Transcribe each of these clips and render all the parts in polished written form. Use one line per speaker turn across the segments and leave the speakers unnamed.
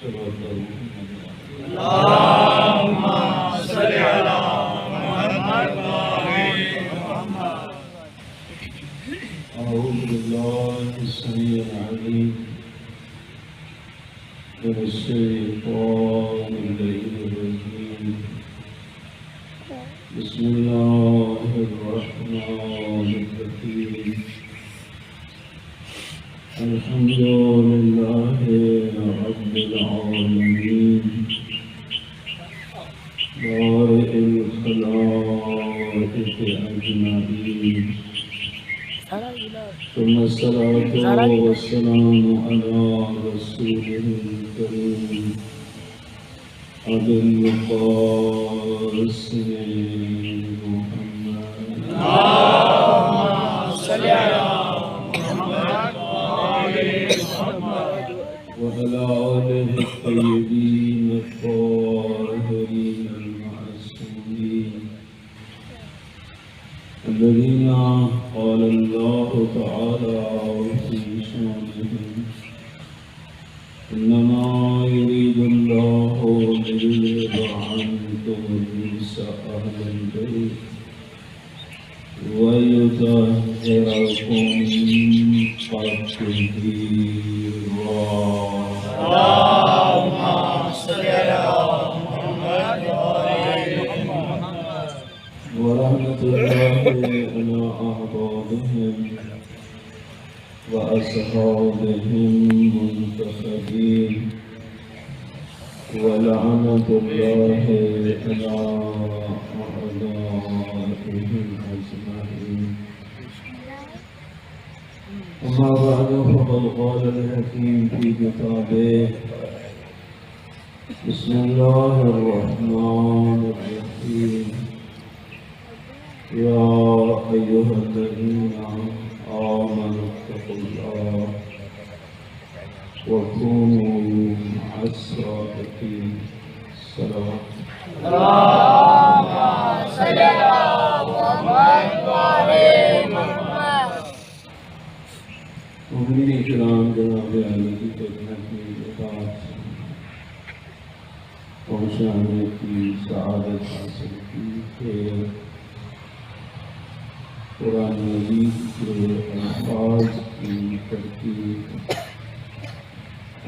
اللهم صل على محمد وآل محمد.
أعوذ بالله السميع العليم من الشيطان الرجيم. بسم الله الرحمن الرحيم. الحمد لله رب العالمين بارئ الخلائق أجمعين، ثم الصلاة والسلام على رسوله الكريم أبي القاسم محمد.
اللهم صل على محمد وآل محمد
وعلى آله الطيبين الطاهرين المعصومين الذين قال الله تعالى في شأنهم: إنما يريد الله ليذهب عنكم الرجس أهل البيت ويطهركم تطهيرا.
اللهم صل على محمد وآل محمد.
ورحمة الله على أعضائهم وأصحابهم منتخبين، ولعنة الله على أعدائهم أجمعين. أما بعد، فقد قال الحكيم في كتابه: بسم الله الرحمن الرحيم. يا أيها الذين آمنوا اتقوا الله وكونوا مع الصادقين. صلوات.
اللهم صل على محمد وآل محمد.
مومنین کرام، جناب عالی کی خدمت میں اطاعت پہنچانے کی سعادت حاصل کی کہ قرآن مجید کے الفاظ کی ترتیب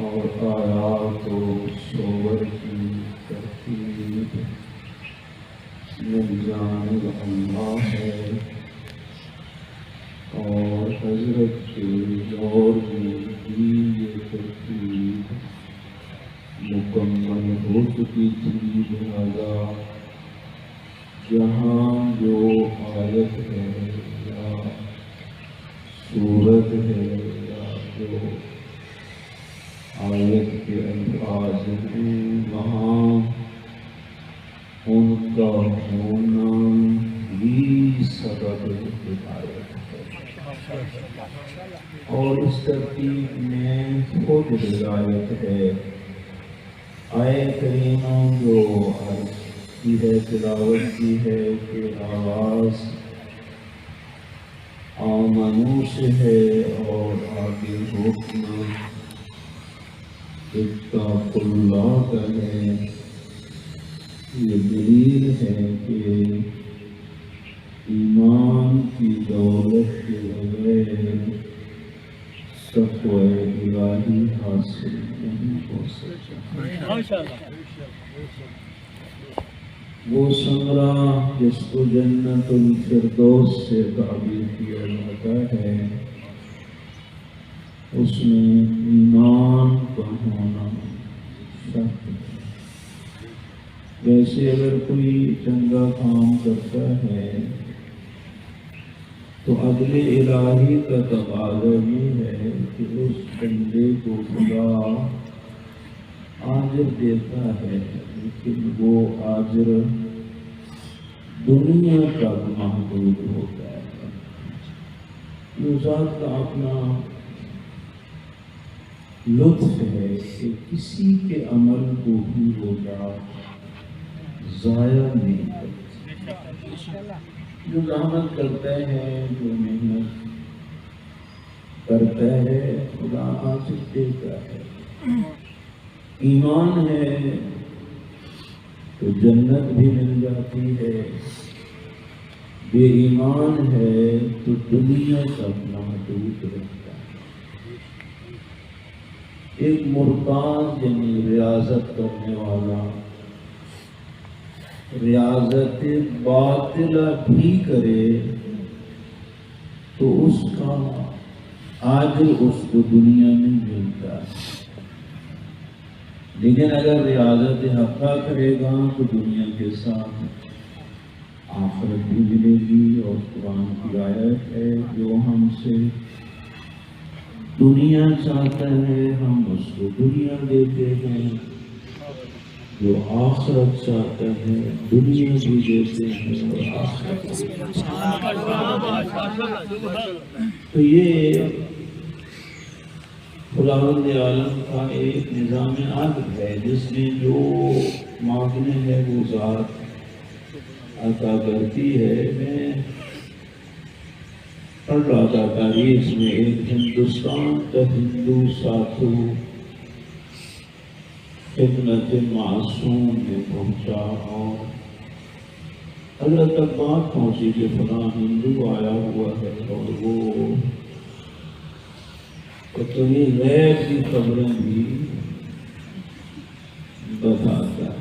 اور آیات و صور کی ترتیب من جانب اللہ ہے، اور حضرت کے دور میں بھی یہ ترتیب مکمل ہو چکی تھی. لہذا جہاں جو آیت ہے یا سورت ہے یا جو آیت کے الفاظ ہیں، وہاں ان کا ہونا بھی سبب ہدایت ہے، اور اس ترتیب میں خود ہدایت ہے. آیت کریمہ جو عرض کی ہے، تلاوت کی ہے کہ آواز آمنو سے ہے اور آگے حکم اتقوا اللہ کا ہے. یہ دلیل ہے کہ ایمان کی دولت کے بغیر تقوی الہی حاصل نہیں ہو سکتا. وہ ثمرہ جس کو جنت الفردوس سے تعبیر کیا جاتا ہے، اس میں ایمان کا ہونا شرط ہے. ویسے اگر کوئی چنگا کام کرتا ہے تو عدل الہی کا تقاضا یہ ہے کہ اس بندے کو خدا آجر دیتا ہے، لیکن وہ آجر دنیا تک محدود ہوتا ہے. یہ ذات کا اپنا لطف ہے کہ کسی کے عمل کو بھی وہ ضائع نہیں کرتا. جو زحمت کرتا ہے، جو محنت کرتا ہے، خدا حاصل دیتا ہے. ایمان ہے تو جنت بھی مل جاتی ہے، بے ایمان ہے تو دنیا تک محدود رہتا ہے۔ ایک مرتاد یعنی ریاضت کرنے والا ریاضت باطلہ بھی کرے تو اس کا اجر اس کو دنیا میں ملتا ہے، لیکن اگر ریاضت حقہ کرے گا تو دنیا کے ساتھ آخرت بھی ملے گی۔ اور قرآن کی آیت ہے جو ہم سے دنیا چاہتا ہے ہم اس کو دنیا دیتے ہیں، جو آخرت چاہتا ہے دنیا بھی دیتے ہیں اور آخرت۔ تو یہ خداوند عالم کا ایک نظام عدل ہے جس میں جو مانگنے ہے وہ ذات عطا کرتی ہے۔ میں پڑھ رہا تھا تاریخ میں ایک ہندوستان کا ہندو ساتھو خدمت معصوم میں پہنچا اور اللہ تک بات پہنچی کہ فلاں ہندو آیا ہوا ہے اور وہ کتنی غیب کی خبریں بھی بتاتا ہے۔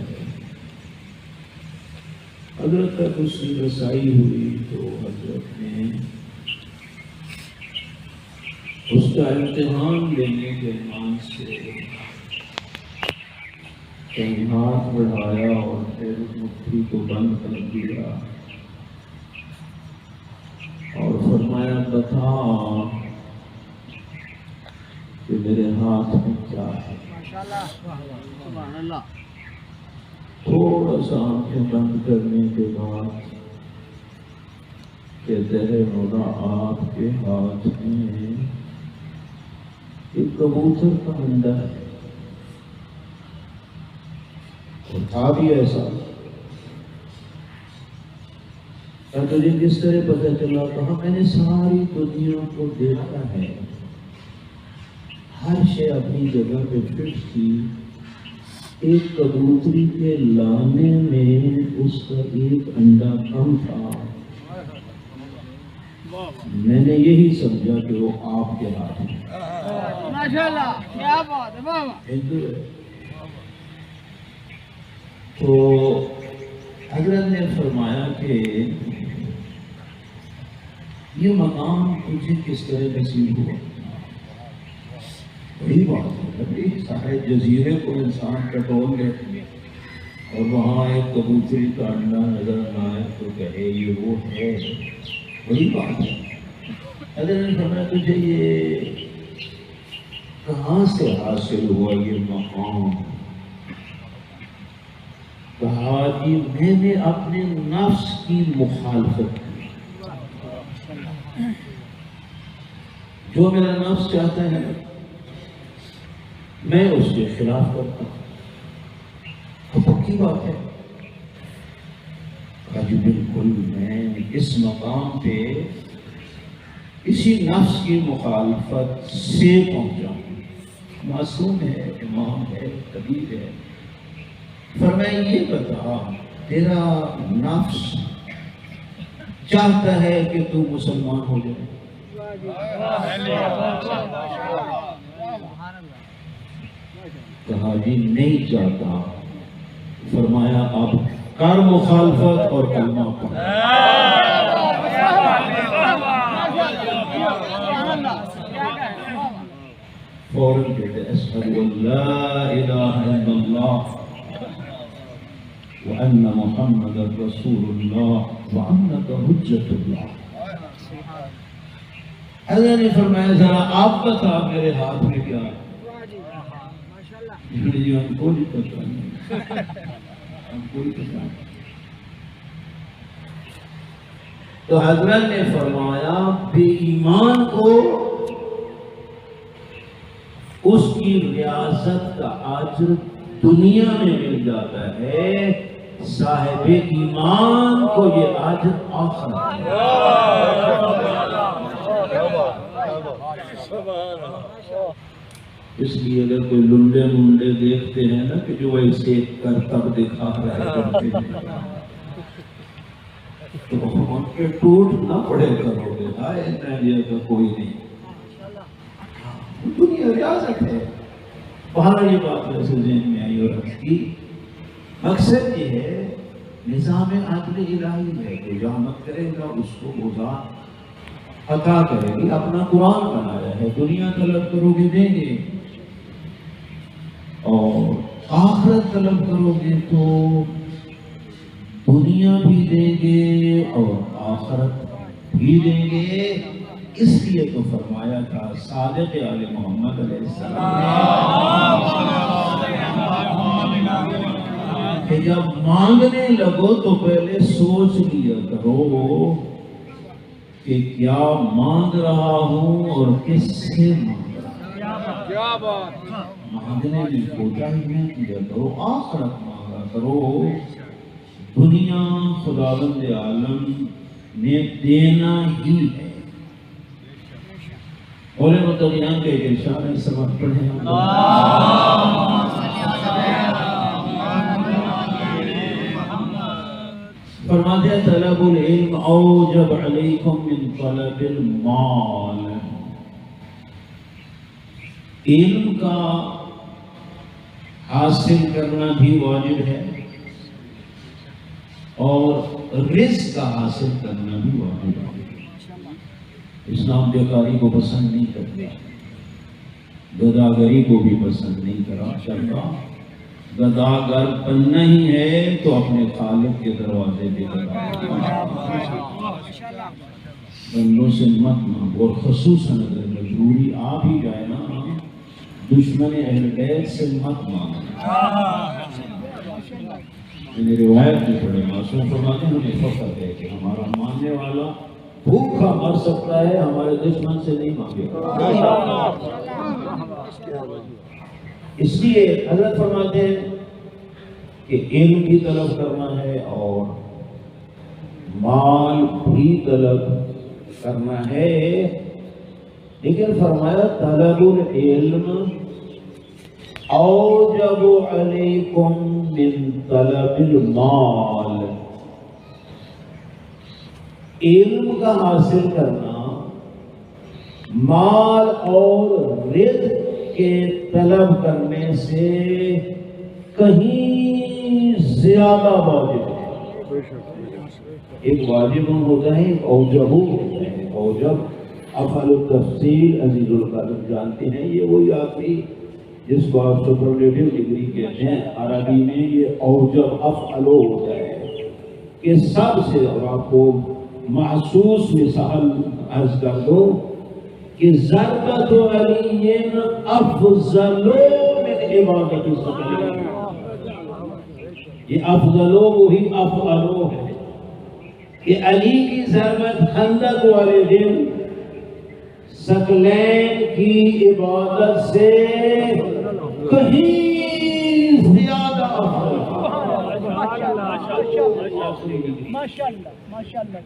حضرت تک اس کی رسائی ہوئی تو حضرت نے اس کا امتحان لینے کے مان سے کہیں ہاتھ بڑھایا اور پھر مٹھی کو بند کر دیا اور فرمایا بتا کہ میرے ہاتھ میں کیا ہے۔ تھوڑا سا آنکھیں بند کرنے کے بعد کہتے ہیں مولا آپ کے ہاتھ میں ایک کبوتر کا انڈا ہے، اور تھا بھی ایسا۔ تجھے کس طرح پتہ چلا؟ کہا میں نے ساری دنیا کو دیکھا ہے، ہر شے اپنی جگہ پہ فٹ تھی، ایک کبوتری کے لانے میں اس کا ایک انڈا کم تھا، میں نے یہی سمجھا کہ وہ آپ کے ہاتھ میں۔ ماشاءاللہ کیا بات ہے بابا۔ تو حضرت نے فرمایا کہ یہ مقام تجھے کس طرح نصیب ہوا؟ بڑی بات ہے، سارے جزیرے کو انسان ٹٹول لے اور وہاں ایک کبوتری کا انڈا نظر نہ آئے تو کہے یہ وہ ہے، بڑی بات ہے۔ حضرت نے فرمایا تجھے یہ کہاں سے حاصل ہوا یہ مقام؟ کہا جی میں نے اپنے نفس کی مخالفت کی، جو میرا نفس چاہتا ہے میں اس کے خلاف کرتا ہوں۔ تو پکی بات ہے۔ کہا جی بالکل میں اس مقام پہ اسی نفس کی مخالفت سے پہنچا ہوں۔ معصوم ہے، امام ہے، طبیب ہے۔ فرمایا یہ بتا تیرا نفس چاہتا ہے کہ تو مسلمان ہو جائے؟ کہا جی نہیں چاہتا۔ فرمایا اب کر مخالفت اور کلمہ پڑھ۔ فوراً کہتے اشہد ان لا الہ الا اللہ وان محمد رسول اللہ وانک حجت اللہ۔ حضرت نے فرمایا ذرا آپ بتا میرے ہاتھ میں کیا ہے؟ جی ہم کو نہیں پتا نہیں، ہم کو نہیں پتا۔ تو حضرت نے فرمایا بے ایمان کو اس کی ریاضت کا اجر دنیا میں مل جاتا ہے، صاحب ایمان کو یہ اجر آخرت میں۔ اس لیے اگر کوئی لنڈے منڈے دیکھتے ہیں نا کہ جو ایسے کرتب دکھا رہا ہے تو ان کے ٹوٹ نہ پڑے کرو گے، ہائے انڈیا کا کوئی نہیں، دنیا ریاضت ہے۔ باہر یہ بات ویسے ذہن میں آئی اور اس کی مقصد یہ ہے نظام عدل الہی ہے کہ جو عمل کرے گا اس کو وہ ذات عطا کرے گی۔ اپنا قرآن بنایا ہے، دنیا طلب کرو گے دیں گے، اور آخرت طلب کرو گے تو دنیا بھی دیں گے اور آخرت بھی دیں گے۔ اس لیے تو فرمایا تھا صادق آل محمد علیہ السلام کہ جب مانگنے لگو تو پہلے سوچ لیا کرو کہ کیا مانگ رہا ہوں اور کس سے مانگ رہا ہوں۔ مانگنے میں کوتاہی نہ کیا کرو، آخرت مانگا کرو۔ دنیا خداوند عالم نے دینا ہی ہے۔ اور متقیان کے ارشاد ہے، سبق پڑھیں۔ فرماتے ہیں طلب العلم اوجب علیکم من طلب المال، علم کا حاصل کرنا بھی واجب ہے اور رزق کا حاصل کرنا بھی واجب ہے۔ اسلام بیکاری کو پسند نہیں کرتا، گداگری کو بھی پسند نہیں کرتا۔ گداگر بننا ہی ہے تو اپنے خالق کے دروازے پہ بندوں سے مت مانگو، اور خصوصاً اگر مجبوری آ بھی جائے نا دشمن اہل بیت سے مت مانگو۔ میں نے روایت بھی پڑھے، معصوم فرماتے ہیں ہمیں فخر ہے کہ ہمارا ماننے والا بھوکا مر سکتا ہے، ہمارے دشمن سے نہیں مانگے۔ اس لیے حضرت فرماتے ہیں کہ علم بھی طلب کرنا ہے اور مال بھی طلب کرنا ہے، لیکن فرمایا طلب العلم اوجب علیکم من طلب المال، علم کا حاصل کرنا مال اور رزق کے طلب کرنے سے کہیں زیادہ واجب ہے۔ ایک واجب ہوتا ہے، ایک اوجب ہوتا ہے۔ اوجب افعل التفصیل عزیز القلم جانتے ہیں، یہ وہی آخری جس کو آپ سپرلیٹیو ڈگری کہتے ہیں عربی میں، یہ اوجب افعل ہوتا ہے کہ سب سے، اور آپ کو محسوس مثال عرض کر دو کہ ضربت علی افضل من عبادت الثقلین، یہ افضل وہی افعل ہے کہ علی کی ضربت خندق والے دن ثقلین کی عبادت سے کہیں زیادہ افضل ہے،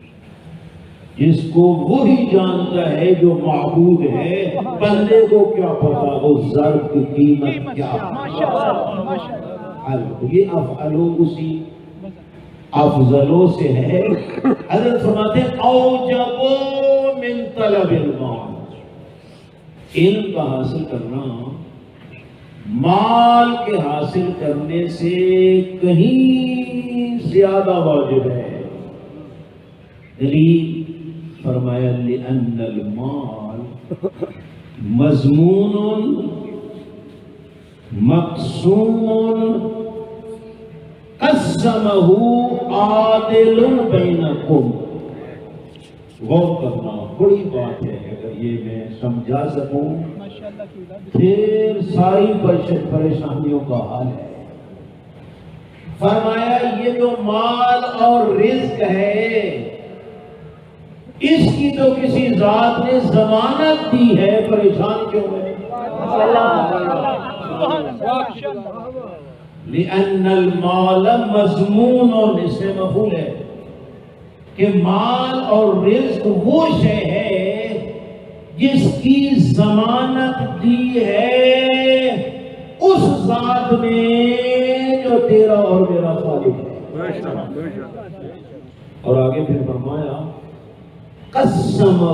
جس کو وہی جانتا ہے جو معبود ہے، بندے کو کیا پتا وہ ضرب کی قیمت کیا ہے۔ یہ افعلو اسی افضلوں سے ہے۔ حضرت فرماتے ہیں اوجب من طلب المال، علم کا حاصل کرنا مال کے حاصل کرنے سے کہیں زیادہ واجب ہے۔ دلیل فرمایا لأن المال مضمون مقسوم قسمہ عادل بینکم۔ غور کرنا بڑی بات ہے، اگر یہ میں سمجھا سکوں پھر ساری پریشانیوں کا حل ہے۔ فرمایا یہ جو مال اور رزق ہے اس کی تو کسی ذات نے ضمانت دی ہے، پریشان کیوں ہے؟ لأن المال مضمون، اور اس سے مفعول ہے کہ مال اور رزق وہ شے ہے جس کی ضمانت دی ہے ساتھ میں جو تیرا اور میرا خالق ہے. اور آگے پھر فرمایا قسمہ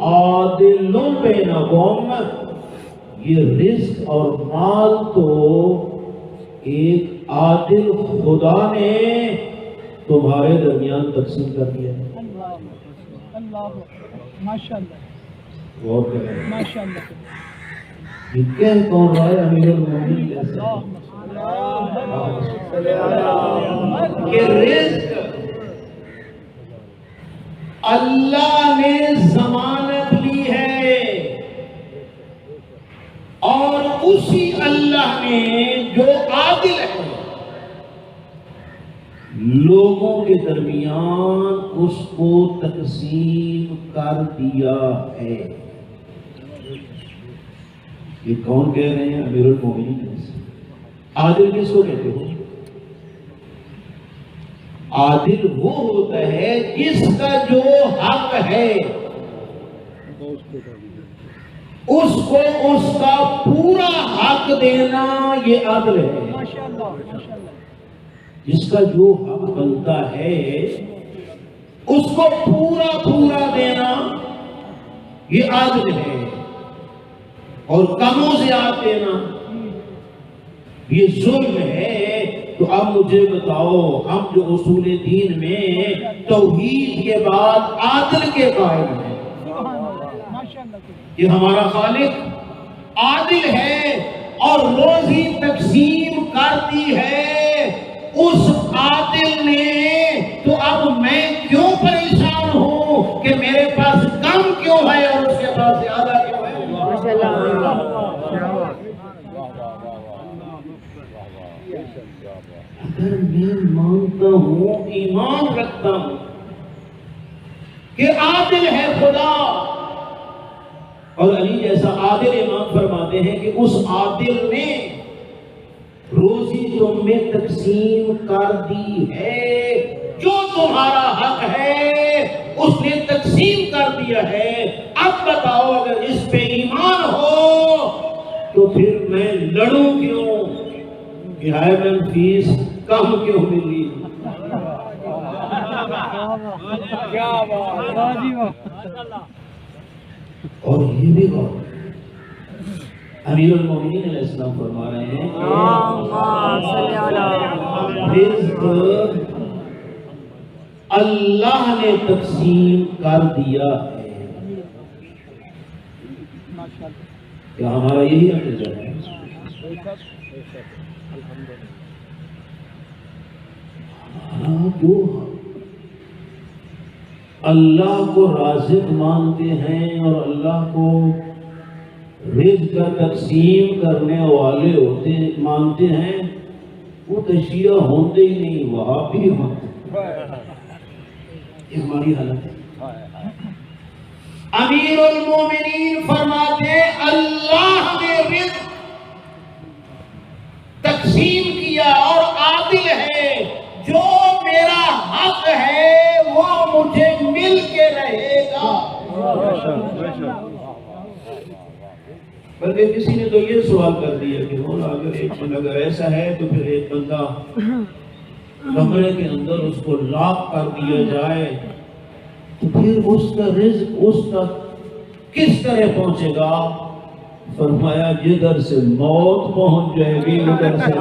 عادل بینکم، یہ رزق اور مال تو ایک عادل خدا نے تمہارے درمیان تقسیم کر دیا ہے. غور کریں، یہ کہہ کون رہا ہے؟ امیر المومنین جیسے کہ رزق اللہ نے ضمانت لی ہے، اور اسی اللہ نے جو عادل ہے لوگوں کے درمیان اس کو تقسیم کر دیا ہے. یہ کون کہہ رہے ہیں؟ امیر المومنین. عادل کس کو کہتے ہو؟ عادل وہ ہوتا ہے جس کا جو حق ہے اس کو اس کا پورا حق دینا، یہ عادل ہے. جس کا جو حق بنتا ہے اس کو پورا پورا دینا، یہ عادل ہے. اور کم و زیادہ دینا یہ ظلم ہے. تو اب مجھے بتاؤ، ہم جو اصول دین میں توحید کے بعد عادل کے قائل ہیں، یہ ہمارا خالق عادل ہے اور روزی تقسیم کرتی ہے اس عادل نے. تو اب میں کیوں پریشان ہوں کہ میرے پاس کم کیوں ہے اور اس کے پاس زیادہ کیوں ہے؟ اگر میں مانتا ہوں، ایمان رکھتا ہوں کہ عادل ہے خدا، اور علی جیسا عادل امام فرماتے ہیں کہ اس عادل نے روزی تم میں تقسیم کر دی ہے، جو تمہارا حق ہے اس نے تقسیم کر دیا ہے. اب بتاؤ، اگر اس پہ ایمان ہو تو پھر میں لڑوں کیوں کہ ہائے میں فیس کم کیوں ملی؟ اور یہ بھی غور، امیر المومنین علیہ السلام فرما رہے ہیں رزق اللہ نے تقسیم کر دیا ہے. کیا ہمارا یہی عقیدہ ہے؟ جو اللہ کو رازق مانتے ہیں اور اللہ کو رزق کا تقسیم کرنے والے مانتے ہیں، وہ تو شیعہ ہوتے ہی نہیں، وہابی ہوتے. یہ ہماری حالت ہے. امیر المومنین فرماتے اللہ نے رزق تقسیم کیا اور عادل ہے، جو میرا حق ہے وہ مجھے مل کے رہے گا. بلکہ کسی نے تو یہ سوال کر دیا کہ اگر ایسا ہے تو پھر ایک بندہ کمرے کے اندر اس کو لاک کر دیا جائے تو پھر اس کا رزق اس تک کس طرح پہنچے گا؟ فرمایا جدھر سے موت پہنچ جائے گی ادھر سے.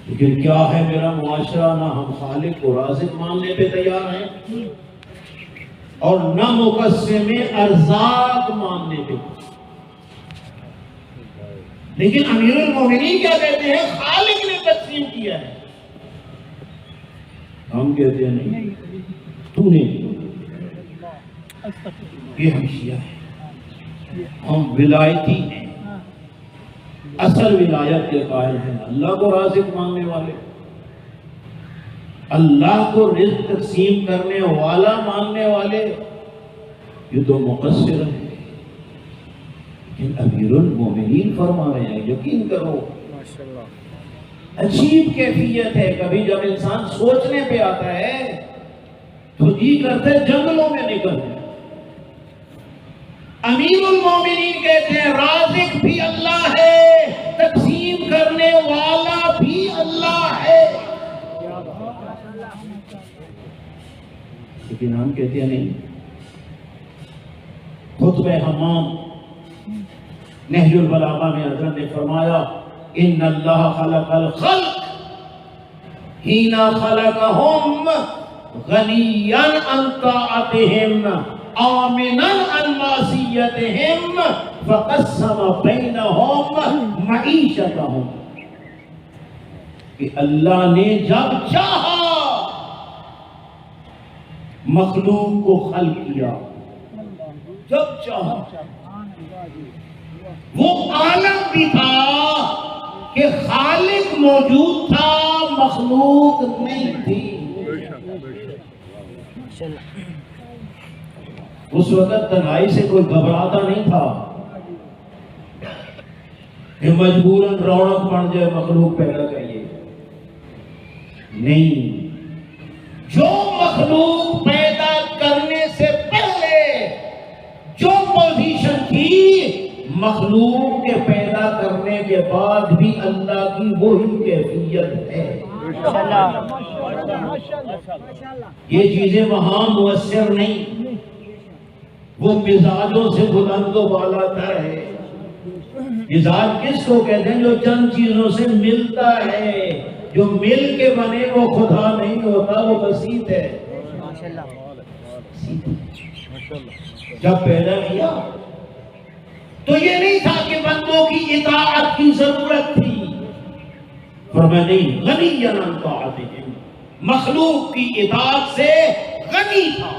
لیکن کیا ہے میرا معاشرہ؟ نہ ہم خالق کو رازق ماننے پہ تیار ہیں اور نہ مقسم ارزاق ماننے پہ. لیکن امیر المومنین کیا کہتے ہیں؟ خالق نے تقسیم کیا ہے. ہم کہتے ہیں نہیں، تو نے. یہ ہم شیعہ ہیں، ہم ولایتی ہیں، اصل ولایت کے قائل ہیں، اللہ کو رازق ماننے والے، اللہ کو رزق تقسیم کرنے والا ماننے والے. یہ تو مقصر ہیں. لیکن امیر المومنین فرما رہے ہیں یقین کرو، عجیب کیفیت ہے. کبھی جب انسان سوچنے پہ آتا ہے تو جی کرتے جنگلوں میں نکل جائے. امیر المومنین کہتے ہیں رازق بھی اللہ ہے، تقسیم کرنے والا بھی اللہ ہے، لیکن ہم کہتے ہیں نہیں۔ خطبہ حمام نہج البلاغہ میں حضرت نے فرمایا ان اللہ خلق الخلق حین خلقہم غنیا عن طاعتہم آمنا عن معصیتہم فقسم بینہم معیشتہم، کہ اللہ نے جب چاہا مخلوق کو خلق کیا، جب چاہا، وہ عالم بھی تھا کہ خالق موجود تھا، مخلوق نہیں تھی۔ اس وقت تنہائی سے کوئی گھبراتا نہیں تھا کہ مجبوراً رونق بن جائے مخلوق پیدا کریے، نہیں، جو مخلوق پیدا کرنے سے پہلے جو پوزیشن تھی، مخلوق کے پیدا کرنے کے بعد بھی اللہ کی وہی کیفیت ہے۔ یہ چیزیں وہاں مؤثر نہیں، وہ مزاجوں سے بلند و بالا تر ہے۔ مزاج کس کو کہتے ہیں؟ جو چند چیزوں سے ملتا ہے، جو مل کے بنے وہ خدا نہیں ہوتا، وہ بسیط ہے۔ جب پیدا کیا تو یہ نہیں تھا کہ بندوں کی اطاعت کی ضرورت تھی، فرمایا نہیں، غنی عن طاعتہم، مخلوق کی اطاعت سے غنی تھا۔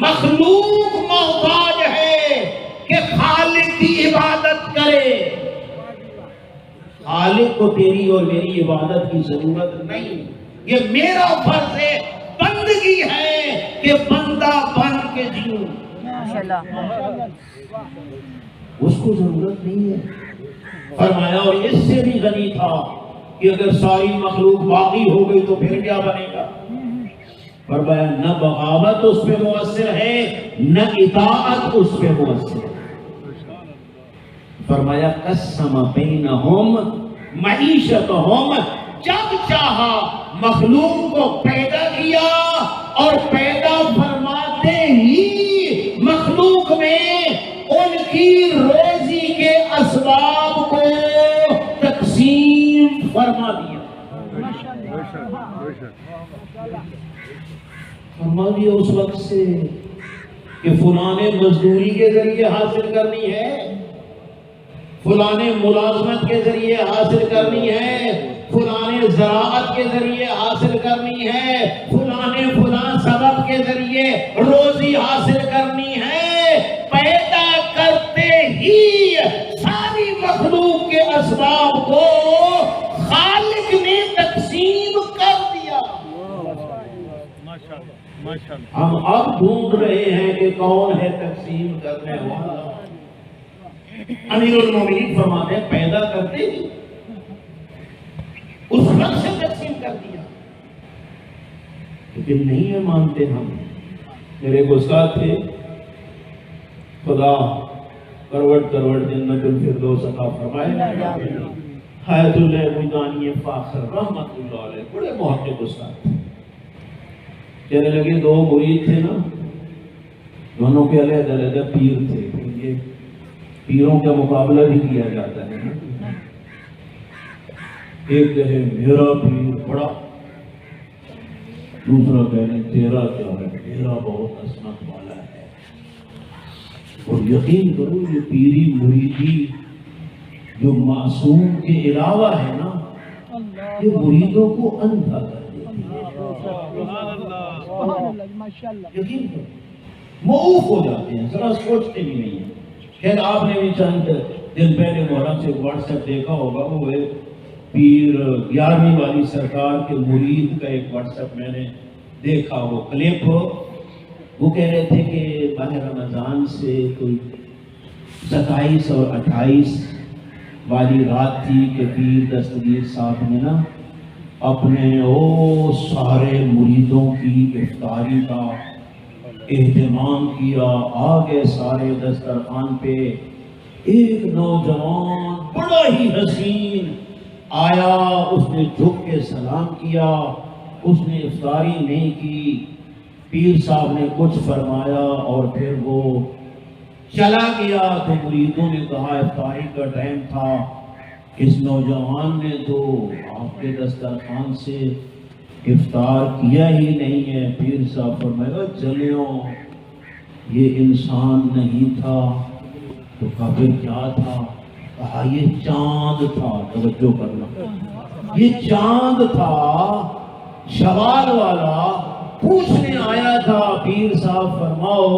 مخلوق محتاج ہے کہ خالق کی عبادت کرے، خالق کو تیری اور میری عبادت کی ضرورت نہیں، یہ میرا فرض ہے، بندگی ہے کہ بندہ بن کے جیوں، اس کو ضرورت نہیں ہے۔ فرمایا اور اس سے بھی غنی تھا کہ اگر ساری مخلوق باقی ہو گئی تو پھر کیا بنے گا؟ فرمایا نہ بغاوت اس پہ مؤثر ہے، نہ اطاعت اس پہ مؤثر ہے۔ فرمایا قسم بینہم معیشتہم، جب چاہا مخلوق کو پیدا کیا اور پیدا فرماتے ہی مخلوق میں ان کی روزی کے اسباب کو تقسیم فرما دیا، فرما دیا اس وقت سے کہ فلاں نے مزدوری کے ذریعے حاصل کرنی ہے، فلاں نے ملازمت کے ذریعے حاصل کرنی ہے، فلاں نے زراعت کے ذریعے حاصل کرنی ہے، فلاں نے فلاں سبب کے ذریعے روزی حاصل کرنی ہے۔ پیدا کرتے ہی ساری مخلوق کے اسباب کو خالق نے تقسیم کر دیا۔ ہم اب ڈھونڈ رہے ہیں کہ کون ہے تقسیم کرنے والا۔ امیر المومنین فرماتے ہیں پیدا کرتے ہی اس وقت سے تقسیم کر دیا، لیکن نہیں ہے مانتے ہم۔ میرے استاد تھے، خدا کروٹ جنت الفردوس عطا فرمائے، حیات اللہ میدانی فاخر رحمت اللہ علیہ، بڑے محقق استاد تھے۔ کہنے لگے دو مرید تھے نا، دونوں کے علیحدہ علیحدہ پیر تھے، یہ پیروں کا مقابلہ بھی کیا جاتا ہے۔ ایک کہے میرا پیر بڑا، دوسرا کہنے تیرا کیا ہے، میرا بہت عظمت والا ہے۔ اور یقین کرو یہ پیری مریدی جو معصوم کے علاوہ ہے نا، یہ مریدوں کو اندھا کر دیتی ہے، یقین کرو معوف ہو جاتے ہیں، ذرا سوچتے بھی نہیں ہیں۔ خیر آپ نے بھی چند دن پہلے محرم سے واٹس ایپ دیکھا ہوگا، وہ پیر 11ویں والی سرکار کے مرید کا ایک واٹس ایپ میں نے دیکھا، وہ کلپ، وہ کہہ رہے تھے کہ ماہ رمضان سے کوئی 27 اور 28 والی رات تھی کہ پیر دستگیر صاحب نے نا اپنے سارے مریدوں کی افطاری کا اہتمام کیا، آگے سارے دسترخوان پہ ایک نوجوان بڑا ہی حسین آیا، اس نے جھک کے سلام کیا، اس نے افطاری نہیں کی، پیر صاحب نے کچھ فرمایا اور پھر وہ چلا گیا۔ تو مریدوں نے کہا افطاری کا ٹائم تھا، اس نوجوان نے تو آپ کے دسترخوان سے افطار کیا ہی نہیں ہے۔ پیر صاحب فرمایا چلیو یہ انسان نہیں تھا تو پھر کیا تھا؟ کہا یہ چاند تھا۔ توجہ کرنا، یہ چاند تھا، شوال والا پوچھنے آیا تھا پیر صاحب فرماؤ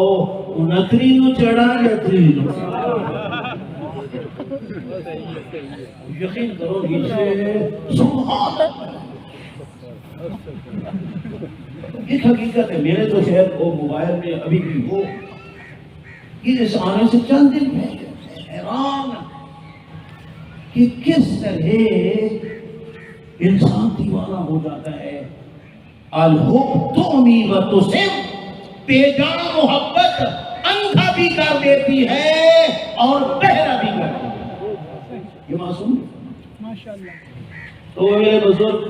29 نو چڑھا یا 30 نو؟ یقین کرو نیچے سبحان ایک حقیقت ہے، میرے تو شاید وہ موبائل میں ابھی بھی وہ اس آنے سے چند دن میں حیران کہ کس طرح انسان دیوانہ ہو جاتا ہے۔ الحب تعمی و تسم، بے جان محبت اندھا بھی کر دیتی ہے اور بہرا بھی کر دیتی ہے۔ یہ معصوم تو میرے بزرگ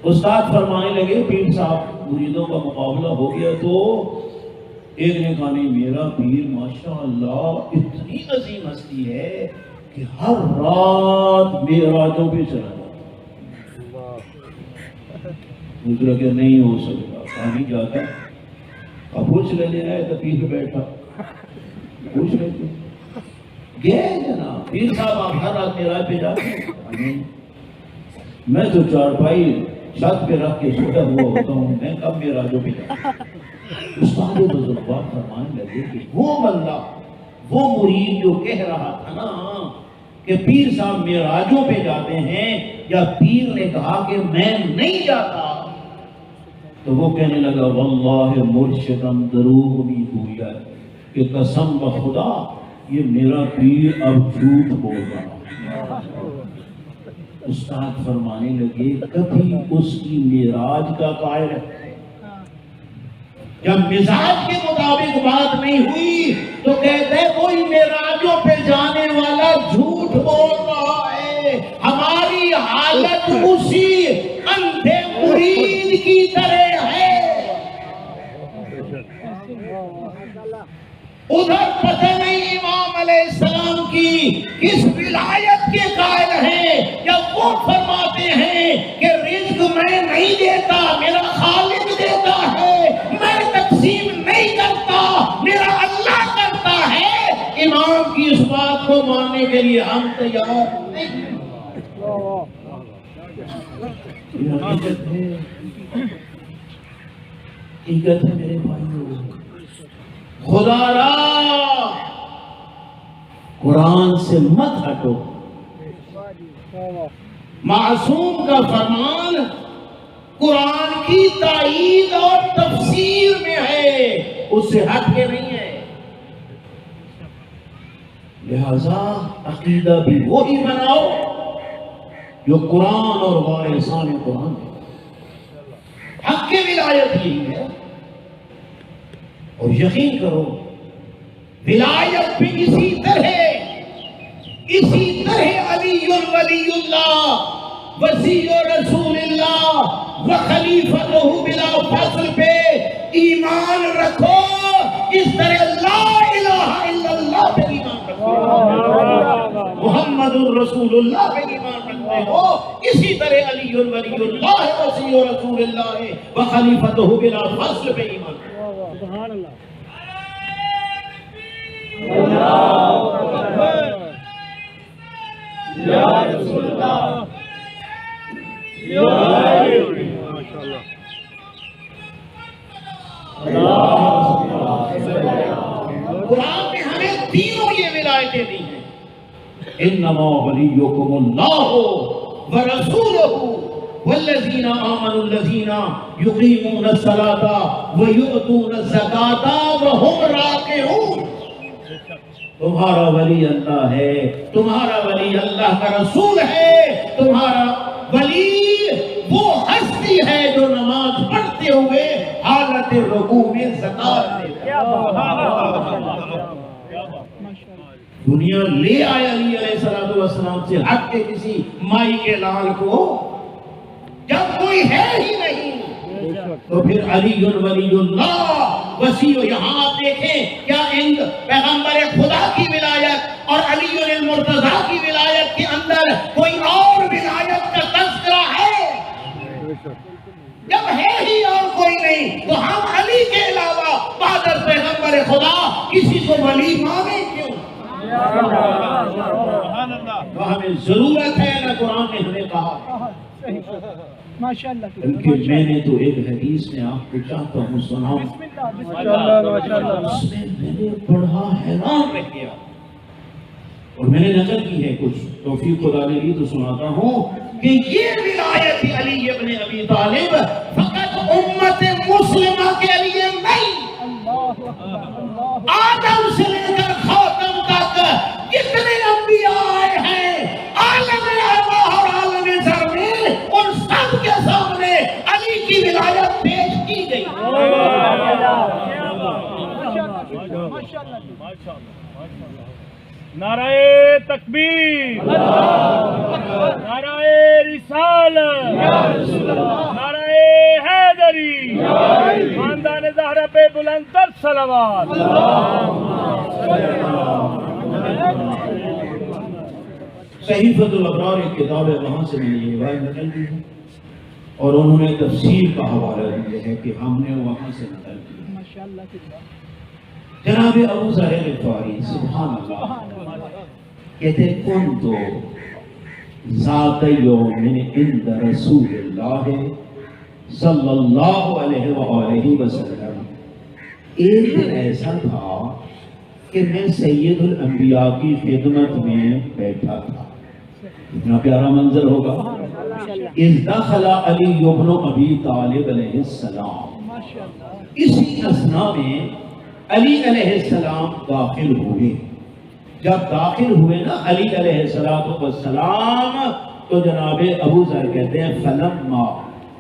استاد فرمانے لگے، پیر صاحب مریدوں کا مقابلہ ہو گیا تو ایک نے کہا نہیں میرا پیر ماشاءاللہ اتنی عظیم ہستی ہے کہ ہر رات معراجوں پہ چلا جاتا۔ دوسرا کہ نہیں ہو سکتا، کہاں جاتا؟ اب پوچھ لینے آئے تو پیر بیٹھا پوچھ لیتے گئے جناب پیر صاحب آپ ہر رات معراج پہ جاتے ہیں؟ میں تو چارپائی چھت پہ رکھ کے سوتا ہوا ہوتا ہوں، میں کب معراجوں پہ جاتا ہوں؟ استاد بزرگوار فرمانے لگے کہ وہ بندہ، وہ مرید جو کہہ رہا تھا نا کہ پیر صاحب معراجوں پہ جاتے ہیں، یا پیر نے کہا کہ میں نہیں جاتا، تو وہ کہنے لگا واللہ مرشدم دروغ بھی ہویا کہ قسم بخدا یہ میرا پیر اب جھوٹ بول رہا۔ استاد فرمانے لگے کبھی اس کی معراج کا قائل ہے، جب مزاج کے مطابق بات نہیں ہوئی تو کہتے ہیں وہی معراجوں پہ جانے والا جھوٹ بول رہا ہے۔ ہماری حالت اسی اندھے مرید کی طرح ہے۔ ادھر پتہ نہیں امام علیہ السلام کی کس ولایت کے قائل ہیں، یا وہ فرماتے ہیں کہ رزق میں نہیں دیتا میرا خالق دیتا ہے، میں تقسیم نہیں کرتا میرا اللہ کرتا ہے۔ امام کی اس بات کو ماننے کے لیے ہم تیار نہیں۔ حقیقت ہے میرے بھائیوں، خدا را قرآن سے مت ہٹو۔ معصوم کا فرمان قرآن کی تائید اور تفسیر میں ہے، اس سے ہٹ کے نہیں ہے۔ لہذا عقیدہ بھی وہی بناؤ جو قرآن اور وارثان قرآن ہے۔ حق کی ولایت یہی ہے، اور یقین کرو ولایت بھی اسی طرح علی ولی اللہ وصی رسول اللہ و خلیفتہ بلا فصل پہ ایمان رکھو، اس طرح لا الہ الا اللہ پہ ایمان رکھو، محمد الرسول اللہ پہ ایمان رکھتے ہو، اسی طرح علی ولی اللہ وصی رسول اللہ و خلیفتہ بلا فصل پہ ایمان رکھو۔ سبحان اللہ۔ یا رسول اللہ، قرآن نے ہمیں تینوں یہ ولایتیں دی ہیں۔ انما ولیکم اللہ ورسولہ والذین آمنوا الذین یقیمون الصلاۃ ویؤتون الزکاۃ وہم راکعون۔ تمہارا ولی اللہ ہے، تمہارا ولی اللہ کا رسول ہے، تمہارا ولی وہ ہستی ہے جو نماز پڑھتے ہوئے حالت رکوع میں زکات دنیا لے آیا علی علیہ السلام سے ہٹ کے کسی مائی کے لال کو، جب کوئی ہے ہی نہیں تو پھر علی ولی اللہ وسیع. یہاں آپ دیکھیں کیا ان پیغمبر خدا کی ولایت اور علی المرتضی کی ولایت کے اندر کوئی اور ولایت کا تذکرہ ہے؟ جب ہے ہی اور کوئی نہیں تو ہم علی کے علاوہ بعد از پیغمبر خدا کسی کو ولی مانیں کیوں؟ تو ہمیں ضرورت ہے نہ قرآن نے ہمیں کہا، بلکہ میں نے تو ایک حدیث میں آپ کو چاہتا ہوں سناؤں، اس میں میں نے بڑا حیران رہ گیا اور میں نے نظر کی ہے، کچھ توفیق خدا نے دی تو سناتا ہوں کہ یہ ولایت علی ابن ابی طالب فقط امت مسلمہ کے لیے نہیں، آدم سے لے کر خاتم تک جتنے انبیاء آئے ہیں عالم ارواح اور عالم زر میں ان سب کے سامنے علی کی ولایت پیش کی گئی.
نعرہ تکبیر، نعرہ رسالت، نعرہ حیدری، خاندان زہرا پہ بلند تر صلوات.
صحیفۃ الابرار ایک کتاب ہے، وہاں سے میں نے یہ روایت نقل کی ہے اور انہوں نے تفسیر کا حوالہ دیا ہے کہ ہم نے وہاں سے نقل کی. جناب ابو ذر غفاری سبحان اللہ کہتے کنت ذات یوم عند رسول اللہ صلی اللہ علیہ وآلہ وسلم. ایک دن ایسا تھا کہ میں سید الانبیاء کی خدمت میں بیٹھا تھا. اتنا پیارا منظر ہوگا. اذ دخل علی ابن ابی طالب علیہ السلام، اسی اثناء میں علی علیہ السلام داخل ہوئے. جب داخل ہوئے نا علی علیہ السلام تو جناب ابو ذر کہتے ہیں فلما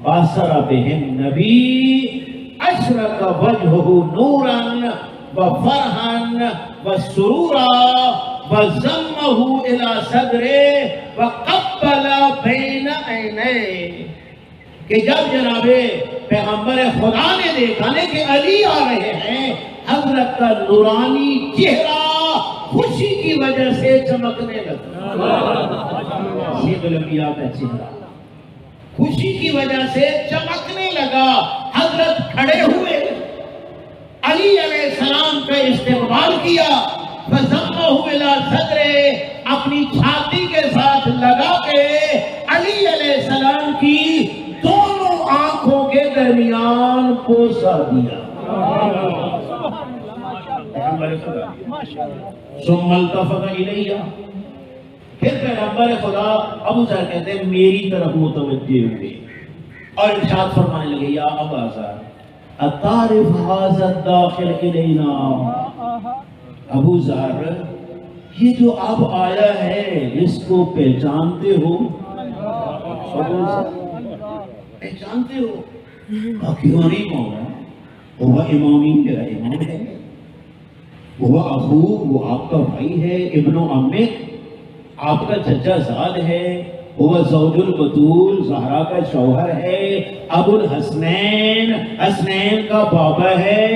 بصر بهم نبی اشرق وجهه نورا وفرحا وسرورا وضمه الى صدره وقبل بین عینیہ. کہ جب جناب پیغمبر خدا نے دیکھا نا کہ علی آ رہے ہیں، حضرت کا نورانی چہرہ خوشی کی وجہ سے چمکنے لگا. سید الانبیاء کا چہرہ خوشی کی وجہ سے چمکنے لگا. حضرت کھڑے ہوئے، علی علیہ السلام کا استقبال کیا، فضمہ الى صدرہ، اپنی چھاتی کے ساتھ لگا کے علی علیہ السلام کی دونوں آنکھوں کے درمیان پوسا دیا. ثم التفت الیہ، پھر پیغمبر خدا ابو ذر کہتے ہیں میری طرف متوجہ ہوئے اور ارشاد فرمانے لگے یا ابا ذر اتعرف ھذا الداخل الینا. ابو ذر یہ جو اب آیا ہے اس کو پہچانتے ہو؟ ابو ذر پہچانتے ہو؟ کیوں نہیں مولا؟ وہ امامی میرا امام ہے، وہ اخو، وہ آپ کا بھائی ہے، ابن عمہ، آپ کا چچا زاد ہے، وہ زوج البتول زہرا کا شوہر ہے، ابو الحسنین حسنین کا بابا ہے،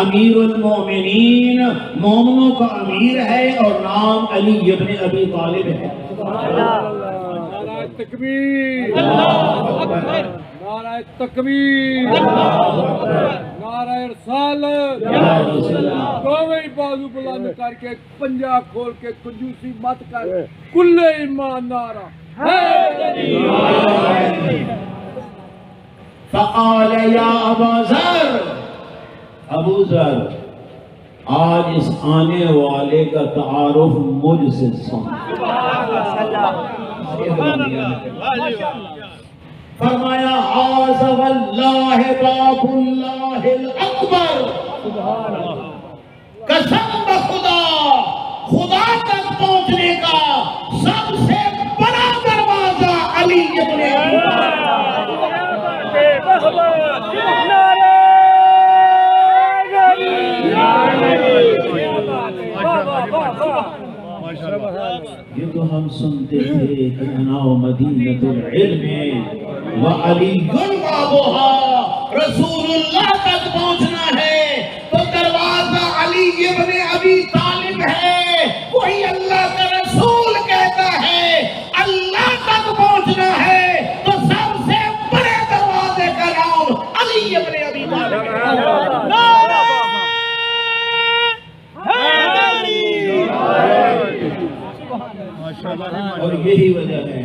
امیر المومنین مومنوں کا امیر ہے، اور نام علی ابن ابی طالب ہے.
نعرہ تکبیر، نعرہ تکبیر، نعرہ رسالت. دونوں بازو بلند کر کے پنجہ کھول کے کنجوسی مت کر، کل ایمان نعرہ حیدری.
فقال یا ابا ذر، ابو ذر آج اس آنے والے کا تعارف مجھ سے سن. فرمایا حاذ واللہ باب اللہ الاکبر، قسم بخدا خدا تک پہنچنے کا سب سے بڑا دروازہ علی ابن ابی طالب. تو ہم سنتے تھے کہ انا مدینۃ العلم وعلی بابھا، رسول اللہ تک پہنچنا ہے تو دروازہ علی ابن ابی طالب ہے، وہی اللہ کا رسول کہتا ہے اللہ تک پہنچنا ہے تو سب سے بڑے دروازے کا نام علی ابن ابی طالب ہے۔ اور یہی وجہ ہے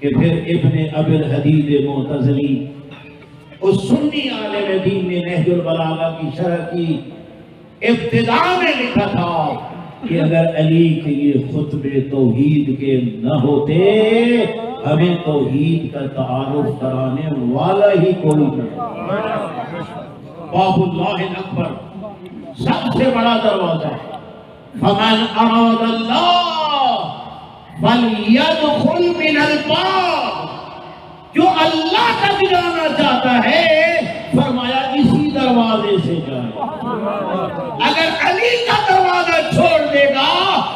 کہ پھر ابن ابی الحدید معتزلی اس سنی عالم دین نے نہج البلاغہ کی شرح کی ابتدا میں لکھا تھا کہ اگر علی کے یہ خطبے توحید کے نہ ہوتے ہمیں توحید کا تعارف کرانے والا ہی کوئی نہیں۔ باب اللہ الاکبر سب سے بڑا دروازہ، فمن اراد اللہ فلیدخل من الباب، جو اللہ تک جانا چاہتا ہے فرمایا اسی دروازے سے جائے۔ اگر علی کا دروازہ چھوڑ دے گا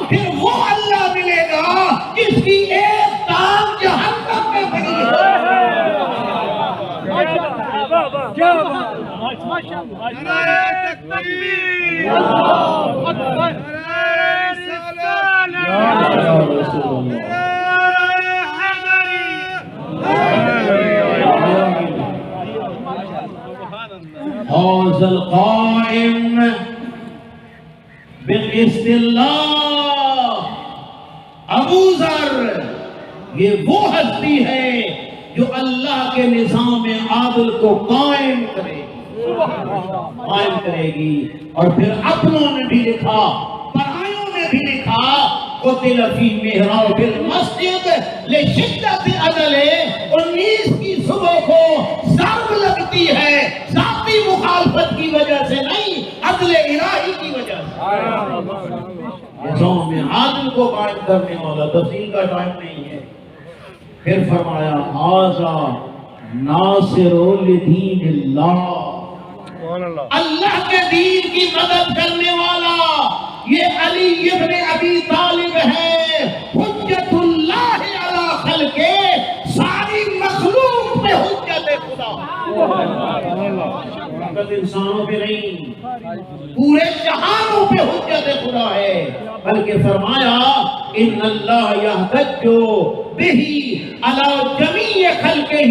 پھر وہ اللہ ملے گا جس کی ایک ٹانگ جہنم میں پڑی ہے۔ حوض القائم بالقسط اللہ، ابو ذر یہ وہ ہستی ہے جو اللہ کے نظام عادل کو قائم کرے گی۔ اور پھر اپنوں نے بھی لکھا، پرائیوں نے بھی لکھا، قتل فی محراب المسجد لشدت عدل، 19 کی صبح کو ضرب لگتی ہے ذاتی مخالفت کی وجہ سے نہیں، عدل الہی کی وجہ سے۔ نظام عادل کو قائم کرنے والا، تفصیل کا ٹائم نہیں ہے۔ پھر فرمایا ھذا ناصر لدین اللہ، اللہ کے دین کی مدد کرنے والا یہ علی ابن ابی طالب ہے، حجت اللہ علی خلقہ، ساری مخلوق پہ حجت خدا، فقط انسانوں پہ نہیں پورے جہانوں پہ حجت خدا ہے۔ بلکہ فرمایا ان اللہ یحتج بہ علی جمیع خلقہ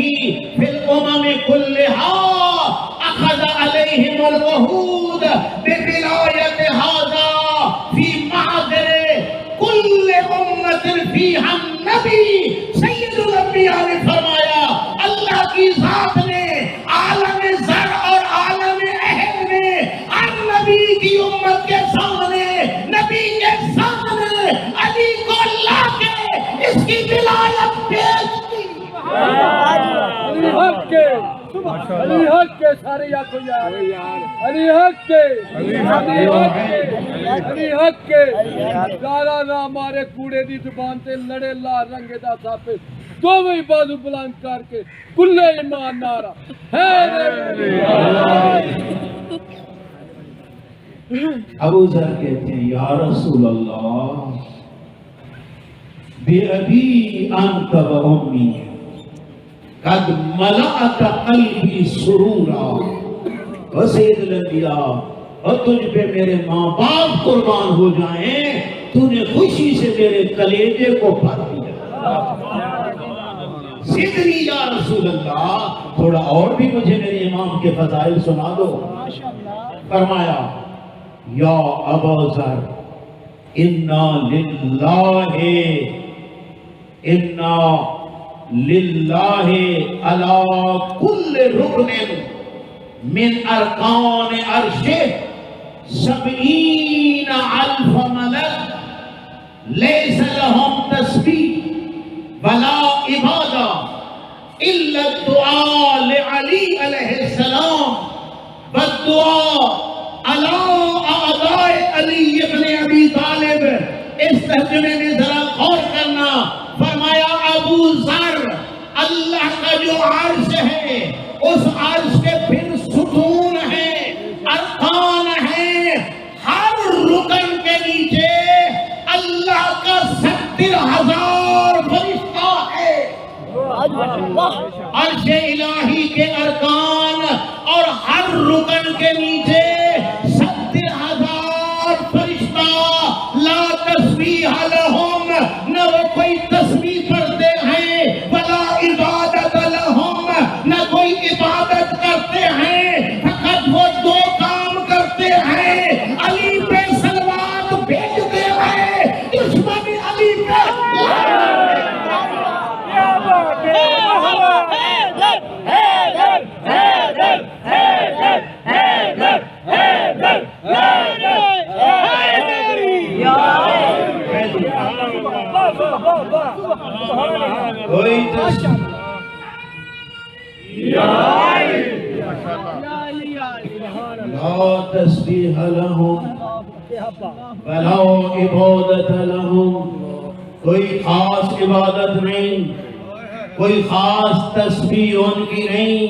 فی الامم کلھا، اخذ علیہم العہود بولایت ھذا فی معذر کل امت فیہا النبی۔ سید الانبیاء نے فرمایا اللہ کی ذات نے عالم ذر اور عالم احد میں ہر نبی کی امت کے سامنے، نبی کے سامنے علی کو لا کے اس کی ولایت پیش کی۔
علی حق کے، علی حق کے، سارے یا کو یار، علی حق کے، علی حق کے، علی حق کے، زارا نہ ہمارے کوڑے دی زبان تے لڑے لا رنگے دا ساپے، دوویں بازو بلند کر کے کلے ایمان نعرہ ہے۔
ابو ذر کہتے ہیں یا رسول اللہ بے ابی انت و امی قد ملأت قلبی سرورا، و سید الانبیاء اور تجھ پہ میرے ماں باپ قربان ہو جائیں، تو نے خوشی سے میرے کلیجے کو بھر دیا۔ صدری یا رسول اللہ، تھوڑا اور بھی مجھے میرے امام کے فضائل سنا دو۔ فرمایا یا ابا ذر انا للہ علی کل رکن من ارکان عرشہ 70,000 ملک لیس لهم تسبیح ولا عبادہ الا الدعاء لعلی علیہ السلام والدعاء علی اعداء علی ابن ابی طالب۔ اس ترجمے میں ذرا غور کرنا۔ فرمایا ابو ذر اللہ کا جو عرش ہے اس عرش کے پھر ستون ہیں، ارکان ہیں، ہر رکن کے نیچے اللہ کا 70 70,000 فرشتہ ہے، عرش الہی کے ارکان اور ہر رکن کے نیچے 70,000 فرشتہ، لا تسبیح لہم، نہ وہ کوئی تسبیح پڑھتے ہیں، ولا عبادت لہم، نہ کوئی عبادت کرتے ہیں، فقط وہ دو کام کرتے ہیں، علی پہ صلوات بھیجتے ہیں، دشمن علی پہ کوئی لا تسبیح لہم ولا عبادت لہم، کوئی خاص عبادت نہیں، کوئی خاص تسبیح ان کی نہیں،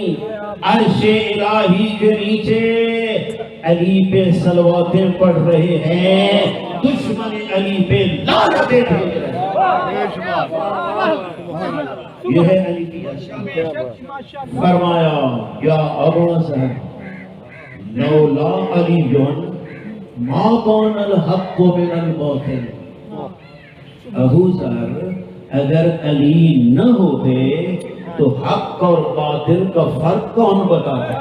عرش الہی کے نیچے علی پہ صلواتیں پڑھ رہے ہیں، دشمن علی پہ لعنتیں بھیج رہے ہیں۔ یہ ہے علی کی شان۔ فرمایا یا ابا ذر لولا علی ما کان الحق من الباطل، ابو ذر اگر علی نہ ہوتے تو حق اور باطل کا فرق کون بتاتا؟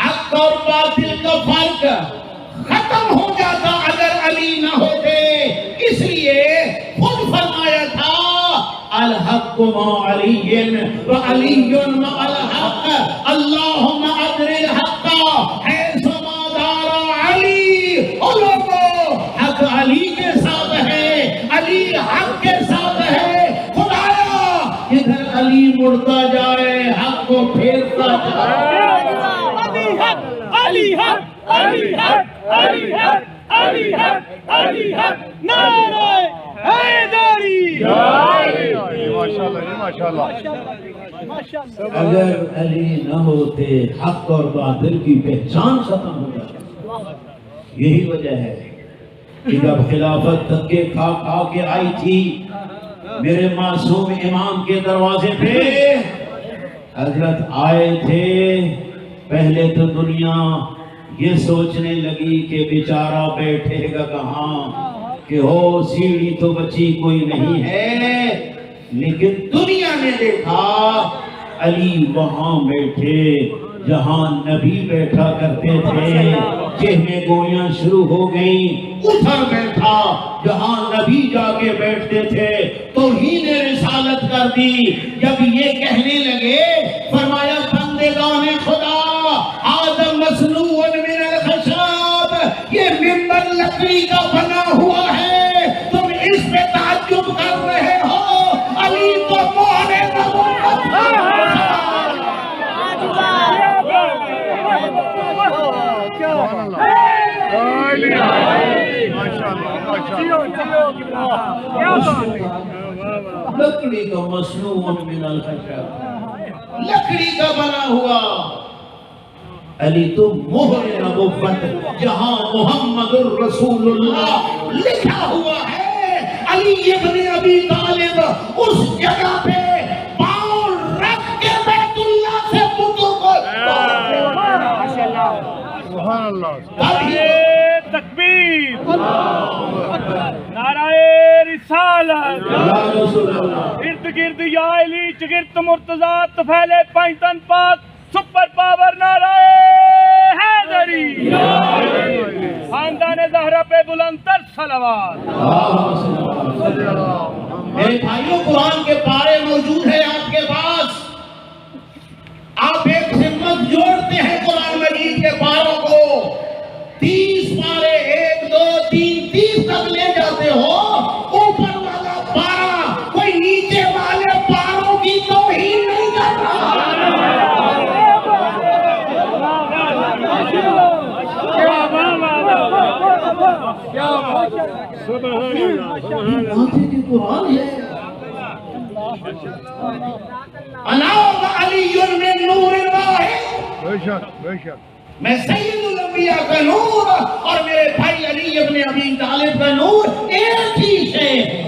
حق اور باطل کا فرق ختم ہو جاتا اگر علی نہ ہوتے، اس لیے خود فرمایا تھا الحق مع علی وعلی مع الحق، اللہم ادر الحق حیث ما دار علی۔ او لوگو، حق علی کے ساتھ ہے، علی حق کے ساتھ ہے، خدایا ادھر علی مڑتا جائے، حق کو پھیرتا جائے۔
علی حق، علی حق، علی حق، علی حق، علی حق، علی حق، نعرہ حیدری۔
اگر علی نہ ہوتے حق اور باطل کی پہچان ختم ہو جاتی۔ یہی وجہ ہے کہ جب خلافت دھکے کھا کھا کے آئی تھی میرے معصوم امام کے دروازے پہ، حضرت آئے تھے، پہلے تو دنیا یہ سوچنے لگی کہ بیچارہ بیٹھے گا کہاں، کہ ہو سیڑھی تو بچی کوئی نہیں ہے، لیکن دنیا نے دیکھا علی وہاں بیٹھے جہاں نبی بیٹھا کرتے تھے، چہنے گویاں شروع ہو گئیں، ادھر بیٹھا جہاں نبی جا کے بیٹھتے تھے، توہین رسالت کر دی۔ جب یہ کہنے لگے فرمایا بندگان خدا آدم مصنوع من الخشب، یہ ممبر لکڑی کا بنا ہوا ہے، تم اس پہ تعجب کر رہے ہو، علی تو مہر نبوت ہے۔ لکڑی کا مصنوع من الخشب، لکڑی کا بنا ہوا، علی تو مہر نبوت، جہاں محمد الرسول اللہ لکھا ہوا ہے، علی ابن ابی طالب اس جگہ پہ پاؤں رکھ کے بیت اللہ سے بتوں کو
تکبیر، نعرہ رسالت، ارد گرد یا علی چگرد مرتضی طفیل پنجتن پاک سپر پاور نعرہ حیدری، خاندان زہرا پہ بلند تر صلوات۔
میرے بھائیوں، قرآن کے پارے موجود ہیں آپ کے پاس، آپ ایک ہمت جوڑتے ہیں قرآن مجید کے پاروں کو، 30 پارے 1 2 3 30 تک لے جاتے ہو، اوپر والا پارا کوئی نیچے والے پاروں کی توہین نہیں کرتا۔ قرآن ہے علی من نور واحد، میں سید الانبیاء کا نور اور میرے بھائی علی ابن ابی طالب کا نور ایک ہی شے ہے۔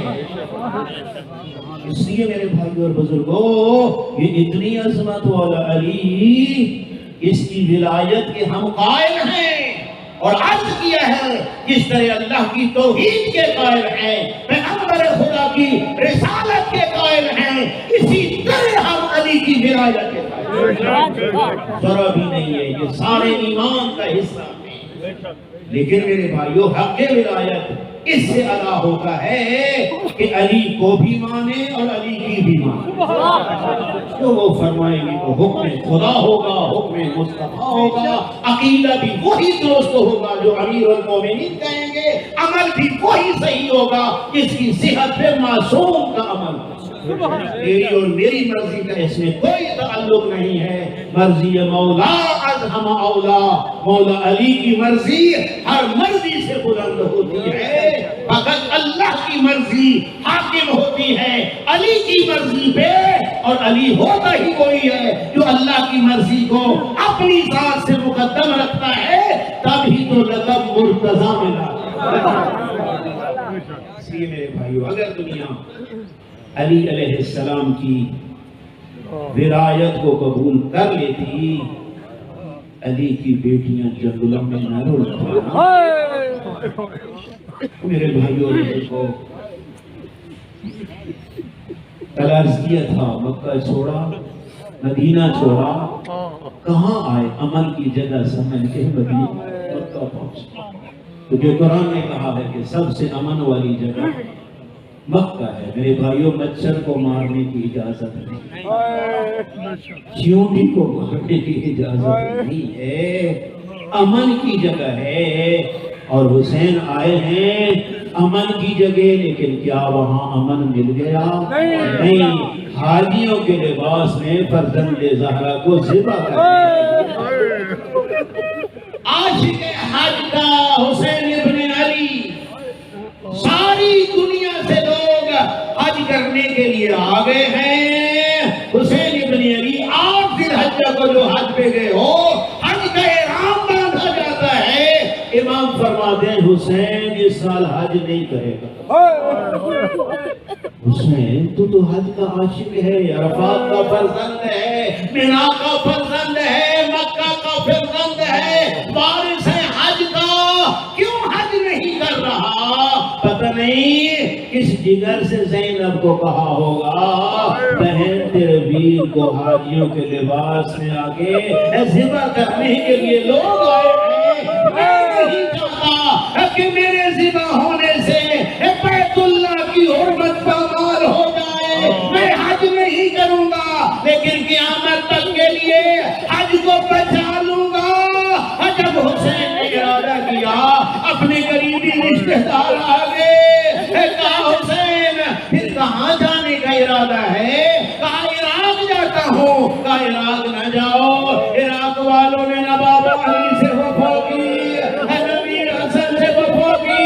اس لیے میرے بھائی اور بزرگوں، یہ اتنی عظمت والا علی، اس کی ولایت کے ہم قائل ہیں، اور عرض کیا ہے جس طرح اللہ کی توحید کے قائل ہیں، پیغمبر خدا کی رسالت کے قائل ہیں، اسی طرح ہم علی کی ولایت کے قائل ہیں۔ ذرا بھی نہیں ہے، یہ سارے ایمان کا حصہ ہے۔ لیکن میرے بھائیو، حق ولایت اس سے ادا ہوتا ہے کہ علی کو بھی مانے اور علی کی بھی مانے۔ تو وہ فرمائیں گے تو حکم خدا ہوگا، حکم مصطفیٰ ہوگا، عقیدہ بھی وہی درست ہوگا جو امیر المومنین کہیں گے، عمل بھی وہی صحیح ہوگا جس کی صحت پہ معصوم کا عمل ہوگا۔ میری اور میری مرضی کا اس میں کوئی تعلق نہیں ہے، مرضی مولا از ہم اولا، مولا علی کی مرضی ہر مرضی سے بلند ہوتی ہے، فقط اللہ کی مرضی حاکم ہوتی ہے علی کی مرضی پہ، اور علی ہوتا ہی وہی ہے جو اللہ کی مرضی کو اپنی ذات سے مقدم رکھتا ہے، تب ہی تو لقب مرتضیٰ ملا۔ اس لیے میرے بھائیو، اگر دنیا علی علیہ السلام کی ولایت کو قبول کر لیتی، علی کی بیٹیاں جنگلوں میں نہ رولتی۔ میرے بھائیوں کو عرض کیا تھا، مکہ چھوڑا، مدینہ چھوڑا، کہاں آئے؟ عمل کی جگہ سمجھ کے مدینہ مکہ پہنچا۔ تو جو قرآن نے کہا ہے کہ سب سے امن والی جگہ مکہ ہے، میرے بھائیوں، مچھر کو مارنے کی اجازت نہیں، چیونٹی کو مارنے کی اجازت نہیں ہے، امن کی جگہ ہے۔ اور حسین آئے ہیں امن کی جگہ، لیکن کیا وہاں امن مل گیا؟ نہیں، حاجیوں کے لباس میں فرزند زہرا کو ذبح کر دیا۔ عاشق حج کا حسین ابن علی، ساری دنیا سے لوگ حج کرنے کے لیے آ گئے ہیں، حسین ابن علی آپ ذی الحجہ کو جو حج پہ گئے ہو، حج کا احرام باندھا جاتا ہے، امام فرماتے ہیں حسین اس سال حج نہیں کرے گا۔ حسین تو حج کا عاشق ہے، عرفات کا فرزند ہے، مینا کا فرزند ہے، مکہ کا فرزند ہے، وارث ہے حج کا، کیوں حج نہیں کر رہا؟ پتہ نہیں کس جگر سے زینب کو کہا ہوگا، بہن تیرے ویر کو حاجیوں کے لباس میں آگے ذبح کرنے کے لیے لوگ آئے ہیں، میں نہیں چاہتا کہ میرے ذبح ہونے سے بیت اللہ کی حرمت پامال ہو جائے، میں حج نہیں کروں گا، لیکن قیامت تک کے لیے حج کو بچا لوں گا۔ جب حسین نے ارادہ کیا، اپنے قریبی رشتہ دار آگے، کہا حسین پھر کہاں جانے کا ارادہ ہے؟ کہا عراق جاتا ہوں۔ کہا عراق نہ جاؤ، عراق والوں نے نواب علی سے وفا کی، امیر حسن سے وفا کی،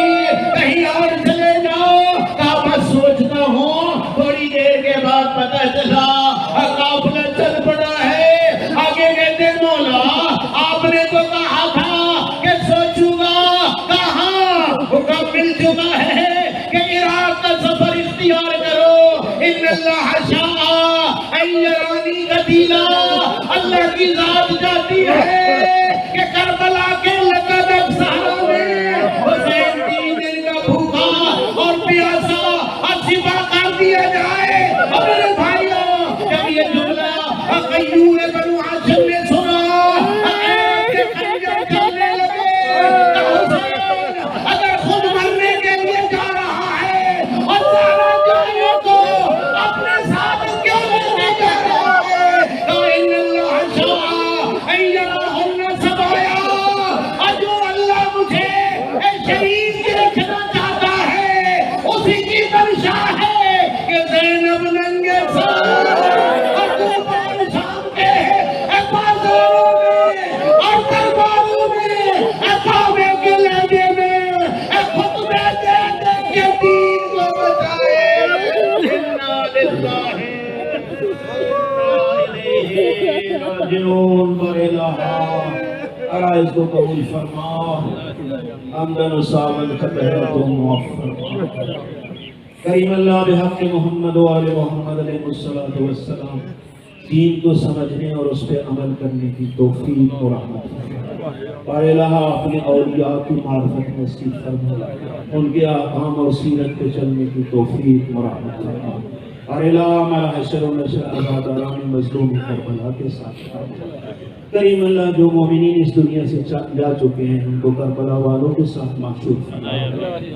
کہیں اور چلے جاؤ۔ کہا بس سوچتا ہوں، تھوڑی دیر کے بعد پتہ چلا قافلہ چل پڑا ہے، آگے کہتے مولا آپ نے تو کہا تھا کہ سوچوں گا، کہاں حکم مل چکا ہے کہ عراق کا سفر اختیار کرو، ان اللہ شاء ان یرانی قتیلا، اللہ کی ذات جاتی ہے کہ کربلا کے لقب صحرا میں حسین 3 دن کا بھوکا اور پیاسا اور ذبح کر دیا جائے۔ اور میرے بھائیوں، جب یہ جملہ قیوم بنو ہاشم نے سنا، کے خنجر چلنے لگے، حسین اگر خود مرنے کے لیے جا رہا ہے اور جانا چاہیے تو اپنے ساتھ کیوں لینے جا رہا ہے؟ ان اللہ شاء ان یراہن سبایا، اور جو اللہ مجھے شریف دیکھنا چاہتا ہے اسی کی منشا ہے کہ زینب ننگے سر اور قربان شام کے بازاروں میں اور درباروں میں کعبے کے لہجے میں خطبے دے دے کے دین کو بچائے۔ انا للہ و انا الیہ راجعون۔ عرائض کو قبول فرما، آمدن و سامن کا پہلے تو معاف فرما۔ کریم اللہ بحق محمد و آل محمد علیہ السلام دین کو سمجھنے اور اس پہ عمل کرنے کی توفیق اور رحمت فرما۔ اور الہ اپنے اولیاء کی معرفت نصیب فرما، ان کے احکام اور سیرت پہ چلنے کی توفیق اور رحمت فرما۔ اور الہ ہمارا حشر و نشر عزاداران مظلوم کربلا کے ساتھ فرما۔ کریم اللہ جو مومنین اس دنیا سے جا چکے ہیں ان کو کربلا والوں کے ساتھ محشور فرما،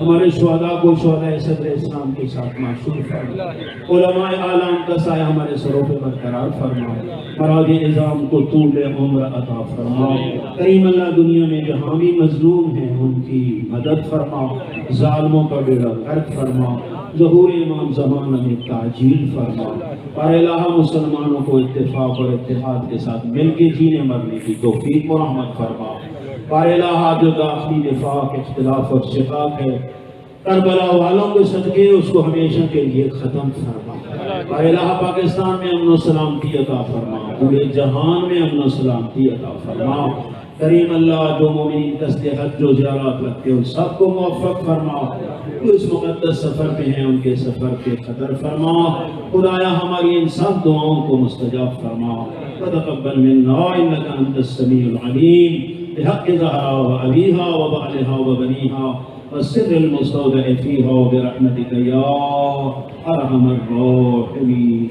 ہمارے شہداء کو شہداء صدر اسلام کے ساتھ محشور فرما، علماء اعلام کا سایہ ہمارے سروں پہ برقرار فرما، مراج نظام کو طول عمر عطا فرما۔ کریم اللہ دنیا میں جہاں بھی مظلوم ہیں ان کی مدد فرما، ظالموں کا بیڑا غرق فرما، ظہور امام زمانہ میں تعجیل فرما۔ اور الہ مسلمانوں کو اتفاق اور اتحاد کے ساتھ مل کے جینے مرنے کی توفیق و رحمت فرما۔ اور الہ جو داخلی نفاق، اختلاف اور شقاق ہے کربلا والوں کے صدقے اس کو ہمیشہ کے لیے ختم فرما۔ اور الہ پاکستان میں امن و سلامتی عطا فرما، پورے جہان میں امن و سلامتی عطا فرما۔ کریم اللہ جو مومنین قصد حج و زیارات رکھتے ان سب کو موفق فرما، جو اس مقدس سفر پہ ہیں ان کے سفر پہ قدر فرما۔ خدایا ہماری ان سب دعاؤں کو مستجاب فرما۔ وتقبل منا انک انت السمیع العلیم، بحق زہرا و ابیہا و بعلہا و بنیہا والسر المستودع فیہا برحمتک یا ارحم الراحمین۔